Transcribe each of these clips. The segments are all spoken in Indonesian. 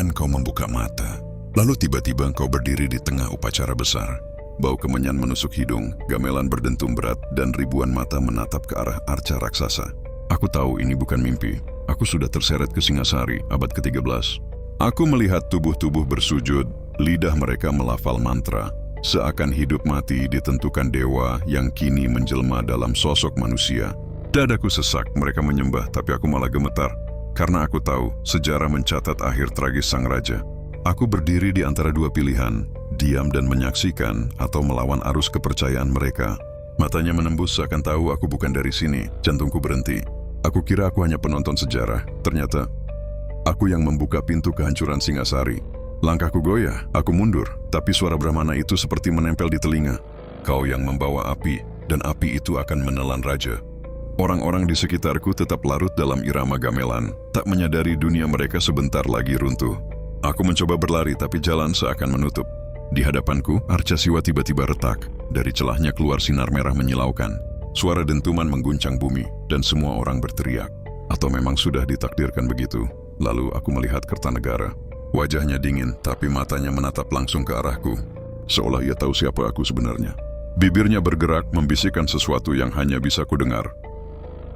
Perlahan kau membuka mata. Lalu tiba-tiba kau berdiri di tengah upacara besar. Bau kemenyan menusuk hidung, gamelan berdentum berat, dan ribuan mata menatap ke arah arca raksasa. Aku tahu ini bukan mimpi. Aku sudah terseret ke Singasari, abad ke-13. Aku melihat tubuh-tubuh bersujud, lidah mereka melafal mantra, seakan hidup mati ditentukan dewa yang kini menjelma dalam sosok manusia. Dadaku sesak, mereka menyembah, tapi aku malah gemetar. Karena aku tahu, sejarah mencatat akhir tragis sang raja. Aku berdiri di antara dua pilihan, diam dan menyaksikan atau melawan arus kepercayaan mereka. Matanya menembus seakan tahu aku bukan dari sini, jantungku berhenti. Aku kira aku hanya penonton sejarah, ternyata aku yang membuka pintu kehancuran Singasari. Langkahku goyah, aku mundur, tapi suara Brahmana itu seperti menempel di telinga. Kau yang membawa api, dan api itu akan menelan raja. Orang-orang di sekitarku tetap larut dalam irama gamelan, tak menyadari dunia mereka sebentar lagi runtuh. Aku mencoba berlari, tapi jalan seakan menutup. Di hadapanku, arca Siwa tiba-tiba retak. Dari celahnya keluar sinar merah menyilaukan. Suara dentuman mengguncang bumi, dan semua orang berteriak. Atau memang sudah ditakdirkan begitu. Lalu aku melihat Kertanegara. Wajahnya dingin, tapi matanya menatap langsung ke arahku. Seolah ia tahu siapa aku sebenarnya. Bibirnya bergerak membisikkan sesuatu yang hanya bisa kudengar.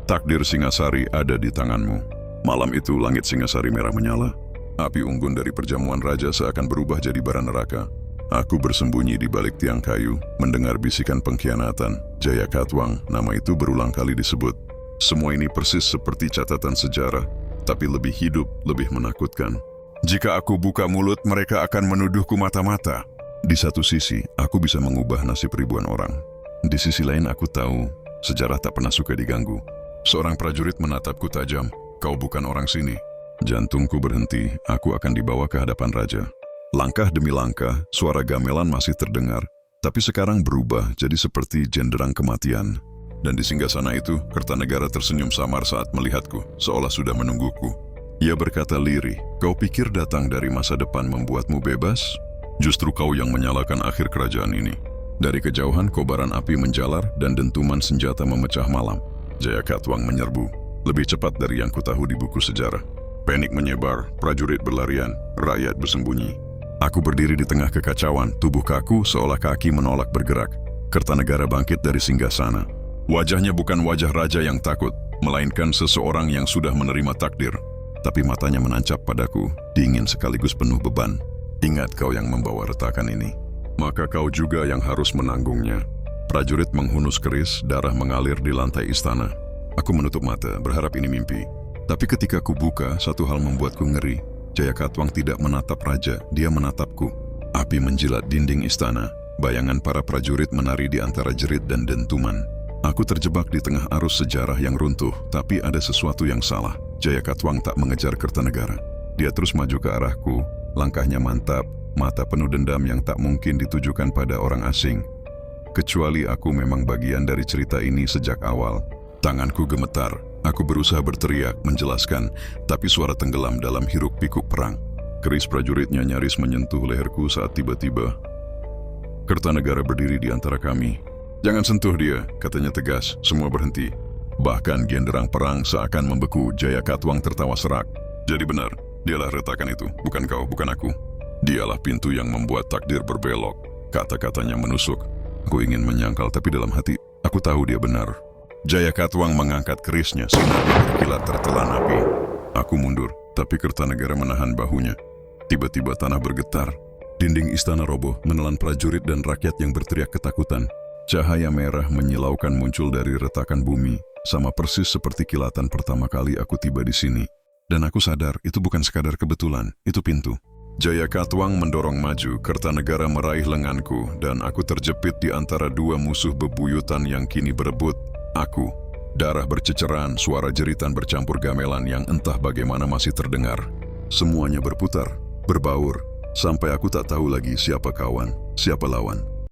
Takdir Singasari ada di tanganmu. Malam itu langit Singasari merah menyala. Api unggun dari perjamuan raja seakan berubah jadi bara neraka. Aku bersembunyi di balik tiang kayu, mendengar bisikan pengkhianatan. Jaya Katwang, nama itu berulang kali disebut. Semua ini persis seperti catatan sejarah, tapi lebih hidup, lebih menakutkan. Jika aku buka mulut, mereka akan menuduhku mata-mata. Di satu sisi, aku bisa mengubah nasib ribuan orang. Di sisi lain, aku tahu sejarah tak pernah suka diganggu. Seorang prajurit menatapku tajam. Kau bukan orang sini. Jantungku berhenti, aku akan dibawa ke hadapan raja. Langkah demi langkah, suara gamelan masih terdengar, tapi sekarang berubah jadi seperti jenderang kematian. Dan di singgasana itu, Kertanegara tersenyum samar saat melihatku, seolah sudah menungguku. Ia berkata lirih, kau pikir datang dari masa depan membuatmu bebas? Justru kau yang menyalakan akhir kerajaan ini. Dari kejauhan, kobaran api menjalar dan dentuman senjata memecah malam. Jaya Katwang menyerbu, lebih cepat dari yang kutahu di buku sejarah. Panik menyebar, prajurit berlarian, rakyat bersembunyi. Aku berdiri di tengah kekacauan, tubuh kaku seolah kaki menolak bergerak. Kertanegara bangkit dari singgasana. Wajahnya bukan wajah raja yang takut, melainkan seseorang yang sudah menerima takdir. Tapi matanya menancap padaku, dingin sekaligus penuh beban. Ingat kau yang membawa retakan ini, maka kau juga yang harus menanggungnya. Prajurit menghunus keris, darah mengalir di lantai istana. Aku menutup mata, berharap ini mimpi. Tapi ketika ku buka, satu hal membuatku ngeri. Jaya Katwang tidak menatap raja, dia menatapku. Api menjilat dinding istana. Bayangan para prajurit menari di antara jerit dan dentuman. Aku terjebak di tengah arus sejarah yang runtuh, tapi ada sesuatu yang salah. Jaya Katwang tak mengejar Kertanegara. Dia terus maju ke arahku, langkahnya mantap, mata penuh dendam yang tak mungkin ditujukan pada orang asing. Kecuali aku memang bagian dari cerita ini sejak awal. Tanganku gemetar, aku berusaha berteriak, menjelaskan, tapi suara tenggelam dalam hiruk-pikuk perang. Keris prajuritnya nyaris menyentuh leherku saat tiba-tiba Kertanegara berdiri di antara kami. Jangan sentuh dia, katanya tegas, semua berhenti. Bahkan genderang perang seakan membeku. Jaya Katwang tertawa serak. Jadi benar, dialah retakan itu, bukan kau, bukan aku. Dialah pintu yang membuat takdir berbelok. Kata-katanya menusuk. Aku ingin menyangkal, tapi dalam hati, aku tahu dia benar. Jaya Katwang mengangkat kerisnya, sinarnya berkilat tertelan api. Aku mundur, tapi Kertanegara menahan bahunya. Tiba-tiba tanah bergetar. Dinding istana roboh, menelan prajurit dan rakyat yang berteriak ketakutan. Cahaya merah menyilaukan muncul dari retakan bumi, sama persis seperti kilatan pertama kali aku tiba di sini. Dan aku sadar, itu bukan sekadar kebetulan, itu pintu. Jaya Katwang mendorong maju, Kertanegara meraih lenganku, dan aku terjepit di antara dua musuh bebuyutan yang kini berebut. Aku. Darah berceceran, suara jeritan bercampur gamelan yang entah bagaimana masih terdengar. Semuanya berputar, berbaur, sampai aku tak tahu lagi siapa kawan, siapa lawan.